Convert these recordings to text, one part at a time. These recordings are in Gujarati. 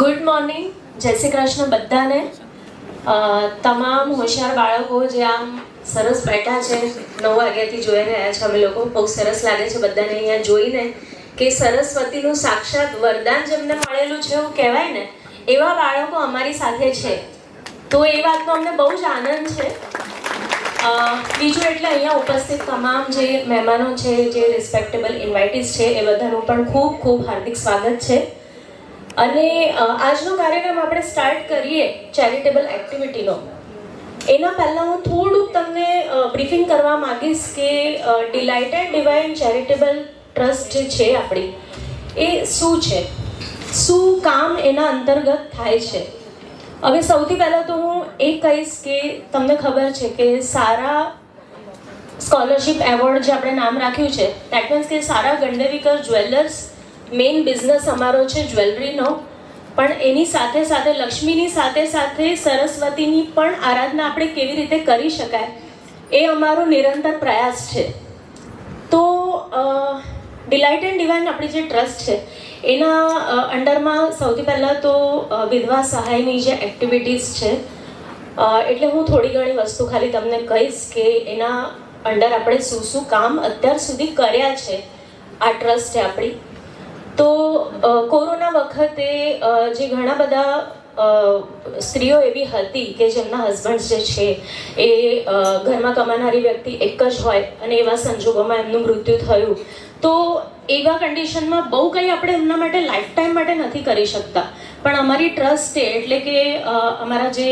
ગુડ મોર્નિંગ, જય શ્રી કૃષ્ણ બધાને. તમામ હોશિયાર બાળકો જે આમ સરસ બેઠા છે, 9 વાગ્યાથી જોઈ રહ્યા છે અમે લોકો. બહુ સરસ લાગે છે બધાને અહીંયા જોઈને કે સરસ્વતીનું સાક્ષાત વરદાન જેમને મળેલું છે એવું કહેવાય ને, એવા બાળકો અમારી સાથે છે. તો એ વાતનો અમને બહુ જ આનંદ છે. બીજું એટલે અહીંયા ઉપસ્થિત તમામ જે મહેમાનો છે, જે રિસ્પેક્ટેબલ ઇન્વાઇટીસ છે, એ બધાનું પણ ખૂબ ખૂબ હાર્દિક સ્વાગત છે. અને આજનો કાર્યક્રમ આપણે સ્ટાર્ટ કરીએ ચેરિટેબલ એક્ટિવિટીનો. એના પહેલાં હું થોડુંક તમને બ્રીફિંગ કરવા માંગીશ કે delight and divine charitable trust જે છે આપણી, એ શું છે, શું કામ એના અંતર્ગત થાય છે. હવે સૌથી પહેલાં તો હું એ કહીશ કે તમને ખબર છે કે સારા સ્કોલરશિપ એવોર્ડ જે આપણે નામ રાખ્યું છે, દેટ મીન્સ કે સારા ગંડેવીકર જ્વેલર્સ મેઇન બિઝનેસ અમારો છે જ્વેલરીનો, પણ એની સાથે સાથે લક્ષ્મીની સાથે સાથે સરસ્વતીની પણ આરાધના આપણે કેવી રીતે કરી શકાય એ અમારો નિરંતર પ્રયાસ છે. તો ડિલાઇટ એન્ડ ડિવાઇન આપણી જે ટ્રસ્ટ છે એના અંડરમાં સૌથી પહેલાં તો વિધવા સહાયની જે એક્ટિવિટીઝ છે, એટલે હું થોડી ઘણી વસ્તુ ખાલી તમને કહીશ કે એના અંડર આપણે શું શું કામ અત્યાર સુધી કર્યા છે આ ટ્રસ્ટ છે આપણી. તો કોરોના વખતે જે ઘણા બધા સ્ત્રીઓ એવી હતી કે જેમના હસબન્ડ જે છે એ ઘરમાં કમાનારી વ્યક્તિ એક જ હોય અને એવા સંજોગોમાં એમનું મૃત્યુ થયું, તો એવા કન્ડિશનમાં બહુ કંઈ આપણે એમના માટે લાઈફ ટાઈમ માટે નથી કરી શકતા. પણ અમારી ટ્રસ્ટ છે, એટલે કે અમારા જે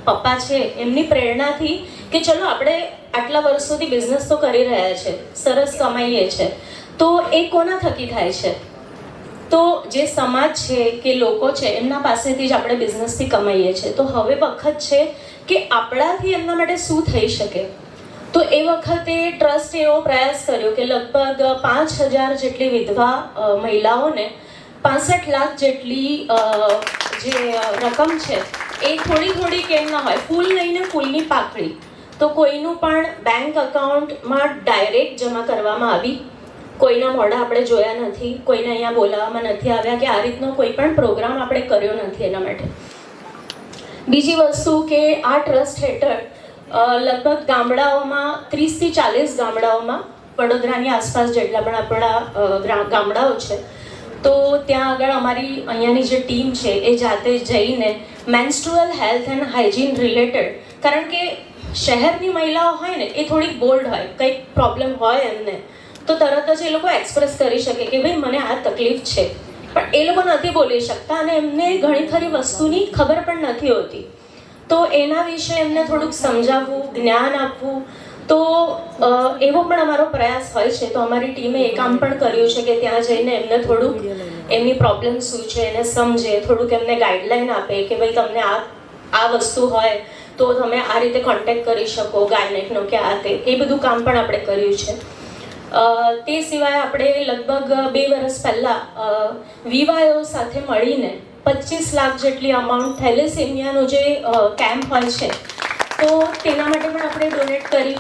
પપ્પા છે એમની પ્રેરણાથી કે ચલો આપણે આટલા વર્ષોથી બિઝનેસ તો કરી રહ્યા છે, સરસ કમાઈએ છે, તો એ કોના થકી થાય છે? તો જે સમાજ છે કે લોકો છે એમના પાસેથી જ આપણે બિઝનેસથી કમાઈએ છીએ. તો હવે વખત છે કે આપણાથી એમના માટે શું થઈ શકે. તો એ વખતે ટ્રસ્ટે એવો પ્રયાસ કર્યો કે લગભગ 5,000 જેટલી વિધવા મહિલાઓને 65 લાખ જેટલી જે રકમ છે એ થોડી થોડી કેમ ના હોય, ફૂલ લઈને ફૂલની પાકડી, તો કોઈનું પણ બેંક અકાઉન્ટમાં ડાયરેક્ટ જમા કરવામાં આવી. કોઈના મોઢા આપણે જોયા નથી, કોઈને અહીંયા બોલાવવામાં નથી આવ્યા કે આ રીતનો કોઈ પણ પ્રોગ્રામ આપણે કર્યો નથી એના માટે. બીજી વસ્તુ કે આ ટ્રસ્ટ હેઠળ લગભગ ગામડાઓમાં 30 થી 40 ગામડાઓમાં, વડોદરાની આસપાસ જેટલા પણ આપણા ગામડાઓ છે, તો ત્યાં આગળ અમારી અહીંયાની જે ટીમ છે એ જાતે જઈને menstrual health and hygiene related, કારણ કે શહેરની મહિલાઓ હોય ને એ થોડીક બોલ્ડ હોય, કંઈક પ્રોબ્લેમ હોય એમને તો તરત જ એ લોકો એક્સપ્રેસ કરી શકે કે ભાઈ મને આ તકલીફ છે, પણ એ લોકો નથી બોલી શકતા અને એમને ઘણી ખરી વસ્તુની ખબર પણ નથી હોતી. તો એના વિશે એમને થોડુંક સમજાવવું, જ્ઞાન આપવું, તો એવો પણ અમારો પ્રયાસ હોય છે. તો અમારી ટીમે એ કામ પણ કર્યું છે કે ત્યાં જઈને એમને થોડુંક એમની પ્રોબ્લેમ શું છે એને સમજે, થોડુંક એમને ગાઈડલાઈન આપે કે ભાઈ તમને આ વસ્તુ હોય તો તમે આ રીતે કોન્ટેક્ટ કરી શકો ગાયનેકનો કે આ તે, એ બધું કામ પણ આપણે કર્યું છે. તે સિવાય આપણે લગભગ 2 વર્ષ પહેલાં વિવાયો સાથે મળીને 25 લાખ જેટલી અમાઉન્ટ થેલેસેમિયાનો જે કેમ્પ હોય છે તો તેના માટે પણ આપણે ડોનેટ કરી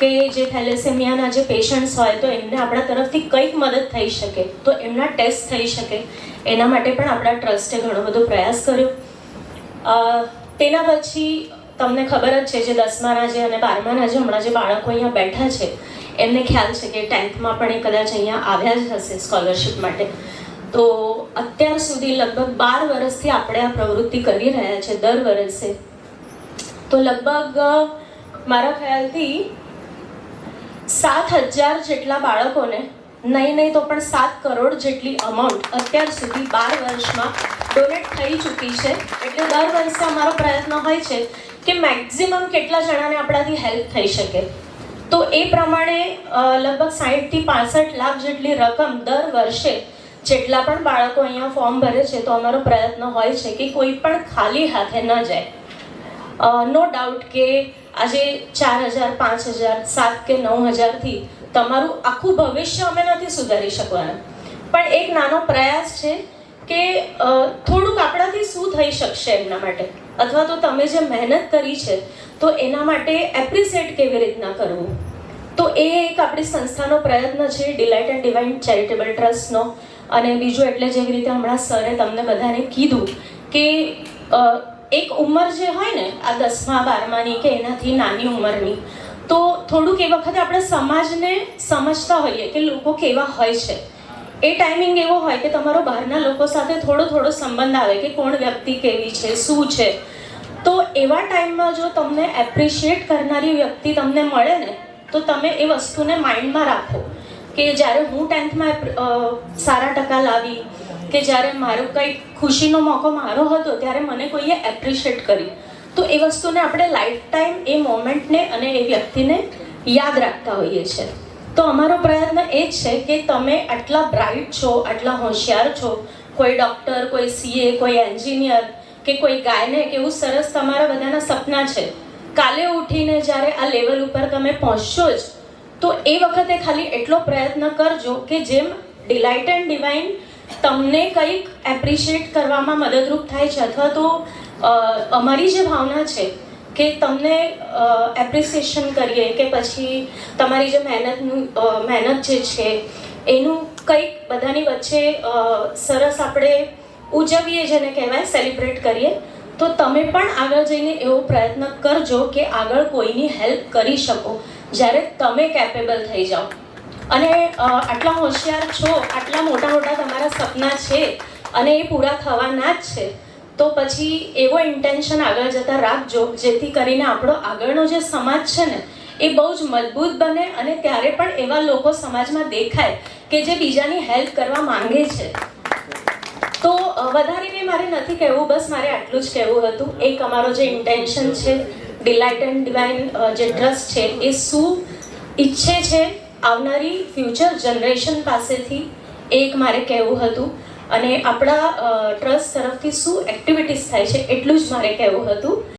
કે જે થેલેસેમિયાના જે પેશન્ટ્સ હોય તો એમને આપણા તરફથી કંઈક મદદ થઈ શકે, તો એમના ટેસ્ટ થઈ શકે, એના માટે પણ આપણા ટ્રસ્ટે ઘણો બધો પ્રયાસ કર્યો. તેના પછી તમને ખબર જ છે જે 10માના જે અને 12માના જે હમણાં જે બાળકો અહીંયા બેઠા છે એમને ખ્યાલ છે કે 10thમાં પણ એ કદાચ અહીંયા આવ્યા જ હશે સ્કોલરશિપ માટે. તો અત્યાર સુધી લગભગ 12 વર્ષથી આપણે આ પ્રવૃત્તિ કરી રહ્યા છે દર વર્ષે. તો લગભગ મારા ખ્યાલથી 7,000 જેટલા બાળકોને નહીં તો પણ 7 કરોડ જેટલી અમાઉન્ટ અત્યાર સુધી 12 વર્ષમાં ડોનેટ થઈ ચૂકી છે. એટલે દર વર્ષે અમારો પ્રયત્ન હોય છે કે મેક્ઝિમમ કેટલા જણાને આપણાથી હેલ્પ થઈ શકે. તો એ પ્રમાણે લગભગ 60 થી 65 લાખ જેટલી રકમ દર વર્ષે જેટલા પણ બાળકો અહીંયા ફોર્મ ભરે છે તો અમારો પ્રયત્ન હોય છે કે કોઈ પણ ખાલી હાથે ન જાય. નો ડાઉટ કે આજે 4,000, 5,000, 7 કે 9,000થી તમારું આખું ભવિષ્ય અમે નથી સુધારી શકવાના, પણ એક નાનો પ્રયાસ છે કે થોડુંક આપણાથી શું થઈ શકશે એમના માટે, અથવા તો તમે જે મહેનત કરી છે તો એના માટે એપ્રિશિએટ કેવી રીતના કરવું. તો એ એક આપણી સંસ્થાનો પ્રયત્ન છે ડિલાઇટ એન્ડ ડિવાઇન ચેરિટેબલ ટ્રસ્ટનો. અને બીજું એટલે જેવી રીતે હમણાં સરે તમને બધાને કીધું કે એક ઉંમર જે હોય ને આ 10મા 12માની કે એનાથી નાની ઉંમરની, તો થોડુંક એ વખતે આપણે સમાજને સમજતા હોઈએ કે લોકો કેવા હોય છે. એ ટાઈમિંગ એવો હોય કે તમારો બહારના લોકો સાથે થોડો સંબંધ આવે કે કોણ વ્યક્તિ કેવી છે, શું છે. તો એવા ટાઈમમાં જો તમને એપ્રિશિએટ કરનારી વ્યક્તિ તમને મળે ને, તો તમે એ વસ્તુને માઇન્ડમાં રાખો કે જ્યારે હું 10thમાં સારા ટકા લાવી, કે જ્યારે મારો કંઈક ખુશીનો મોકો મારો હતો ત્યારે મને કોઈએ એપ્રિશિએટ કરી, તો એ વસ્તુને આપણે લાઈફ ટાઈમ એ મોમેન્ટને અને એ વ્યક્તિને યાદ રાખતા હોઈએ છીએ. તો અમારો પ્રયત્ન એ જ છે કે તમે આટલા બ્રાઇટ છો, આટલા હોશિયાર છો, કોઈ ડૉક્ટર, કોઈ CA, કોઈ એન્જિનિયર કે કોઈ ગાયનેક, એવું સરસ તમારા બધાના સપના છે. કાલે ઉઠીને જ્યારે આ લેવલ ઉપર તમે પહોંચશો જ, તો એ વખતે ખાલી એટલો પ્રયત્ન કરજો કે જેમ ડિલાઇટ એન્ડ ડિવાઇન તમને કંઈક એપ્રિશિએટ કરવામાં મદદરૂપ થાય છે, અથવા તો અમારી જે ભાવના છે કે તમને એપ્રિસિએશન કરીએ, કે પછી તમારી જે મહેનત જે છે એનું કંઈક બધાની વચ્ચે સરસ આપણે ઉજવીએ, જેને કહેવાય સેલિબ્રેટ કરીએ. તો તમે પણ આગળ જઈને એવો પ્રયત્ન કરજો કે આગળ કોઈની હેલ્પ કરી શકો જ્યારે તમે કેપેબલ થઈ જાઓ. અને આટલા હોશિયાર છો, આટલા મોટા તમારા સપના છે અને એ પૂરા થવાના જ છે, તો પછી એવો ઇન્ટેન્શન આગળ જતાં રાખજો જેથી કરીને આપણો આગળનો જે સમાજ છે ને એ બહુ જ મજબૂત બને, અને ત્યારે પણ એવા લોકો સમાજમાં દેખાય કે જે બીજાની હેલ્પ કરવા માંગે છે. તો વધારે કંઈ મારે નથી કહેવું, બસ મારે આટલું જ કહેવું હતું. એક અમારો જે ઇન્ટેન્શન છે, ડિલાઇટ એન્ડ ડિવાઇન જે ટ્રસ્ટ છે એ શું ઈચ્છે છે આવનારી ફ્યુચર જનરેશન પાસેથી, એક મારે કહેવું હતું. અને આપણા ટ્રસ્ટ તરફથી શું એક્ટિવિટીઝ થાય છે એટલું જ મારે કહેવું હતું.